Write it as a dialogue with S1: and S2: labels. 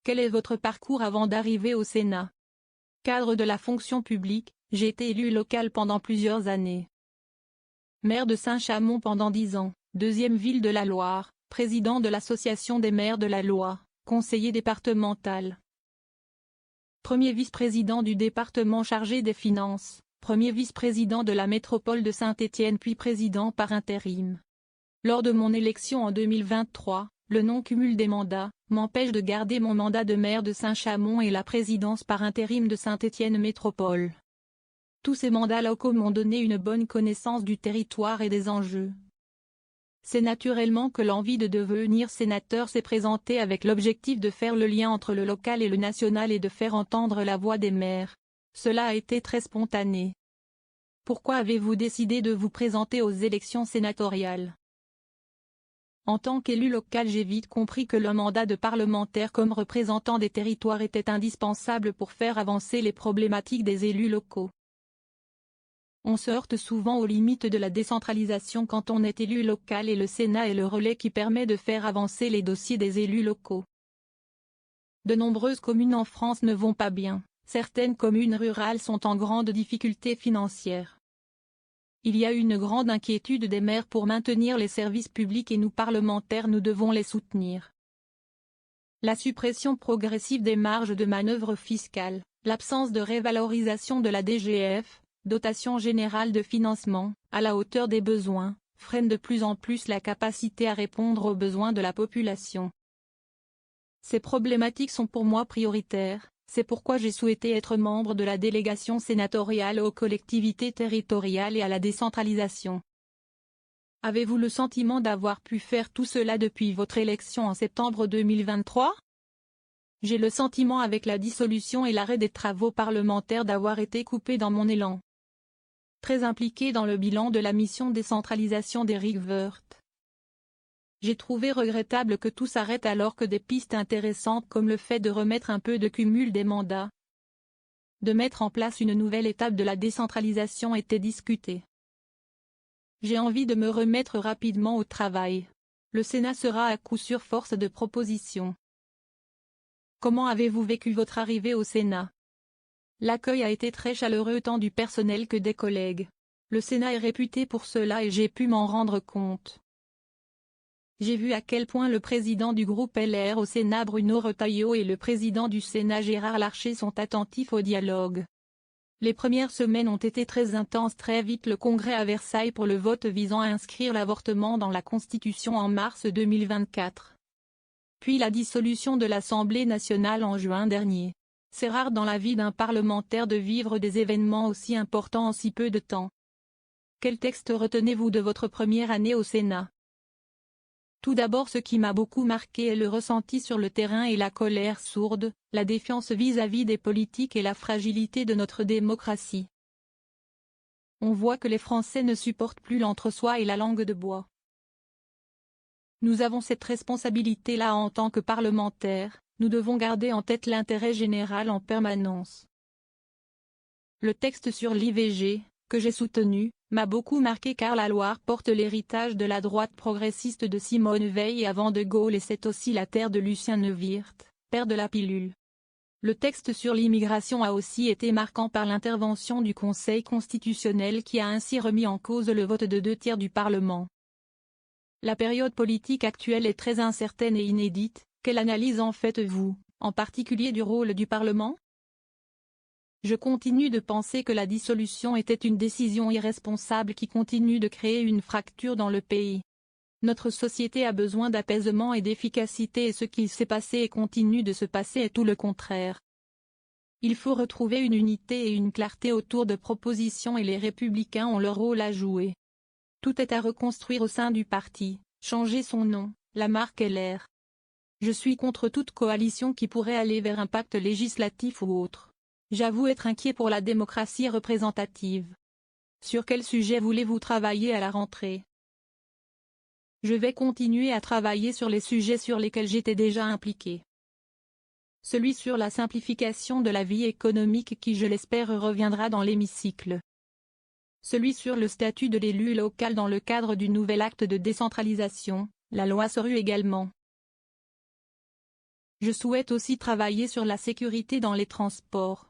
S1: Quel est votre parcours avant d'arriver au Sénat? Cadre de la fonction publique, j'ai été élu local pendant plusieurs années. Maire de Saint-Chamond pendant 10 ans, deuxième ville de la Loire, président de l'Association des maires de la Loire, conseiller départemental. Premier vice-président du département chargé des finances, premier vice-président de la métropole de Saint-Étienne puis président par intérim. Lors de mon élection en 2023, le non-cumul des mandats m'empêche de garder mon mandat de maire de Saint-Chamond et la présidence par intérim de Saint-Étienne Métropole. Tous ces mandats locaux m'ont donné une bonne connaissance du territoire et des enjeux. C'est naturellement que l'envie de devenir sénateur s'est présentée avec l'objectif de faire le lien entre le local et le national et de faire entendre la voix des maires. Cela a été très spontané. Pourquoi avez-vous décidé de vous présenter aux élections sénatoriales? En tant qu'élu local, j'ai vite compris que le mandat de parlementaire comme représentant des territoires était indispensable pour faire avancer les problématiques des élus locaux. On se heurte souvent aux limites de la décentralisation quand on est élu local et le Sénat est le relais qui permet de faire avancer les dossiers des élus locaux. De nombreuses communes en France ne vont pas bien, certaines communes rurales sont en grande difficulté financière. Il y a une grande inquiétude des maires pour maintenir les services publics et nous parlementaires nous devons les soutenir. La suppression progressive des marges de manœuvre fiscales, l'absence de révalorisation de la DGF, dotation générale de financement, à la hauteur des besoins, freine de plus en plus la capacité à répondre aux besoins de la population. Ces problématiques sont pour moi prioritaires, c'est pourquoi j'ai souhaité être membre de la délégation sénatoriale aux collectivités territoriales et à la décentralisation. Avez-vous le sentiment d'avoir pu faire tout cela depuis votre élection en septembre 2023? J'ai le sentiment avec la dissolution et l'arrêt des travaux parlementaires d'avoir été coupé dans mon élan. Très impliqué dans le bilan de la mission décentralisation d'Éric Woerth. J'ai trouvé regrettable que tout s'arrête alors que des pistes intéressantes comme le fait de remettre un peu de cumul des mandats, de mettre en place une nouvelle étape de la décentralisation étaient discutées. J'ai envie de me remettre rapidement au travail. Le Sénat sera à coup sûr force de proposition. Comment avez-vous vécu votre arrivée au Sénat? L'accueil a été très chaleureux tant du personnel que des collègues. Le Sénat est réputé pour cela et j'ai pu m'en rendre compte. J'ai vu à quel point le président du groupe LR au Sénat Bruno Retailleau et le président du Sénat Gérard Larcher sont attentifs au dialogue. Les premières semaines ont été très intenses. Très vite le congrès à Versailles pour le vote visant à inscrire l'avortement dans la Constitution en mars 2024. Puis la dissolution de l'Assemblée nationale en juin dernier. C'est rare dans la vie d'un parlementaire de vivre des événements aussi importants en si peu de temps. Quel texte retenez-vous de votre première année au Sénat? Tout d'abord, ce qui m'a beaucoup marqué est le ressenti sur le terrain et la colère sourde, la défiance vis-à-vis des politiques et la fragilité de notre démocratie. On voit que les Français ne supportent plus l'entre-soi et la langue de bois. Nous avons cette responsabilité-là en tant que parlementaires, nous devons garder en tête l'intérêt général en permanence. Le texte sur l'IVG, que j'ai soutenu, m'a beaucoup marqué car la Loire porte l'héritage de la droite progressiste de Simone Veil et avant de Gaulle et c'est aussi la terre de Lucien Neuwirth, père de la pilule. Le texte sur l'immigration a aussi été marquant par l'intervention du Conseil constitutionnel qui a ainsi remis en cause le vote de 2/3 du Parlement. La période politique actuelle est très incertaine et inédite. Quelle analyse en faites-vous, en particulier du rôle du Parlement? Je continue de penser que la dissolution était une décision irresponsable qui continue de créer une fracture dans le pays. Notre société a besoin d'apaisement et d'efficacité et ce qui s'est passé et continue de se passer est tout le contraire. Il faut retrouver une unité et une clarté autour de propositions et les Républicains ont leur rôle à jouer. Tout est à reconstruire au sein du parti, changer son nom, la marque LR. Je suis contre toute coalition qui pourrait aller vers un pacte législatif ou autre. J'avoue être inquiet pour la démocratie représentative. Sur quel sujet voulez-vous travailler à la rentrée? Je vais continuer à travailler sur les sujets sur lesquels j'étais déjà impliqué. Celui sur la simplification de la vie économique qui je l'espère reviendra dans l'hémicycle. Celui sur le statut de l'élu local dans le cadre du nouvel acte de décentralisation, la loi SORU également. Je souhaite aussi travailler sur la sécurité dans les transports.